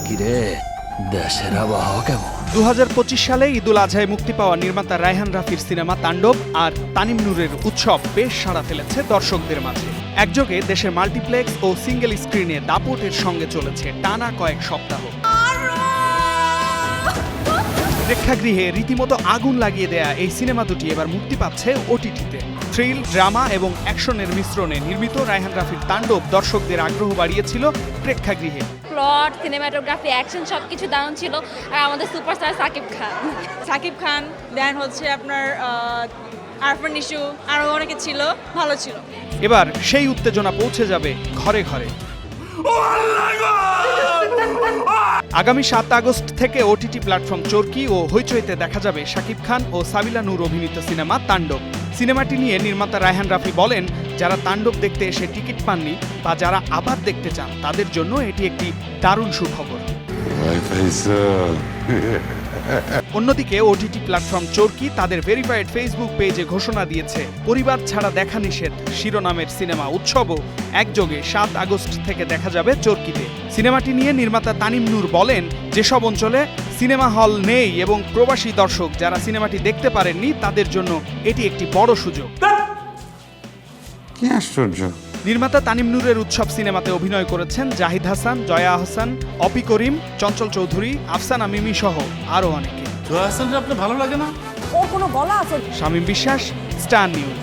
কিরে, দেশের আবহাওয়া কেমন? 2025 সালে ঈদুল আজহায় মুক্তি পাওয়া নির্মাতা রায়হান রাফির সিনেমা তাণ্ডব আর তানিম নূরের উৎসব বেশ সাড়া ফেলেছে দর্শকদের মাঝে। একযোগে দেশের মাল্টিপ্লেক্স ও সিঙ্গেল স্ক্রিনে দাপটের সঙ্গে চলেছে টানা কয়েক সপ্তাহ। প্রেক্ষাগৃহে রীতিমতো আগুন লাগিয়ে দেয়া এই সিনেমা দুটি এবার মুক্তি পাচ্ছে ওটিটিতে। থ্রিল, ড্রামা এবং অ্যাকশনের মিশ্রণে নির্মিত রায়হান রাফির তাণ্ডব দর্শকদের আগ্রহ বাড়িয়েছিল প্রেক্ষাগৃহে। প্লট, সিনেমাটোগ্রাফি, অ্যাকশন সবকিছু দারুণ ছিল। আর আমাদের সুপারস্টার সাকিব খান দেন হচ্ছে আপনার আরফান নিশু, আরও অনেকে ছিল, ভালো ছিল। এবার সেই উত্তেজনা পৌঁছে যাবে ঘরে ঘরে। আগামী 7 আগস্ট থেকে ওটিটি প্ল্যাটফর্ম চরকি ও হইচইতে দেখা যাবে শাকিব খান ও সাবিলা নূর অভিনীত সিনেমা তাণ্ডব। সিনেমাটি নিয়ে নির্মাতা রায়হান রাফি বলেন, যারা তাণ্ডব দেখতে এসে টিকিট পাননি বা যারা আবার দেখতে চান তাদের জন্য এটি একটি দারুণ সুখবর। অন্যদিকে ওটিটি প্ল্যাটফর্ম চরকি তাদের ভেরিফাইড ফেসবুক পেজে ঘোষণা দিয়েছে, পরিবার ছাড়া দেখা নিষেধ শিরোনামের সিনেমা উৎসবও একযোগে 7 আগস্ট থেকে দেখা যাবে চরকিতে। সিনেমাটি নিয়ে নির্মাতা তানিম নূর বলেন, যেসব অঞ্চলে সিনেমা হল নেই এবং প্রবাসী দর্শক যারা সিনেমাটি দেখতে পারেননি তাদের জন্য এটি একটি বড় সুযোগ। কি আশ্চর্য! নির্মাতা তানিম নূরের উৎসব সিনেমাতে অভিনয় করেছেন জাহিদ হাসান, জয়া আহসান, অপি করিম, চঞ্চল চৌধুরী, আফসানা মিমি সহ আরও অনেকে। জয়া হাসানকে আপনার ভালো লাগে না? ওর কোনো গলা আছে? শামীম বিশ্বাস, স্টার নিউজ।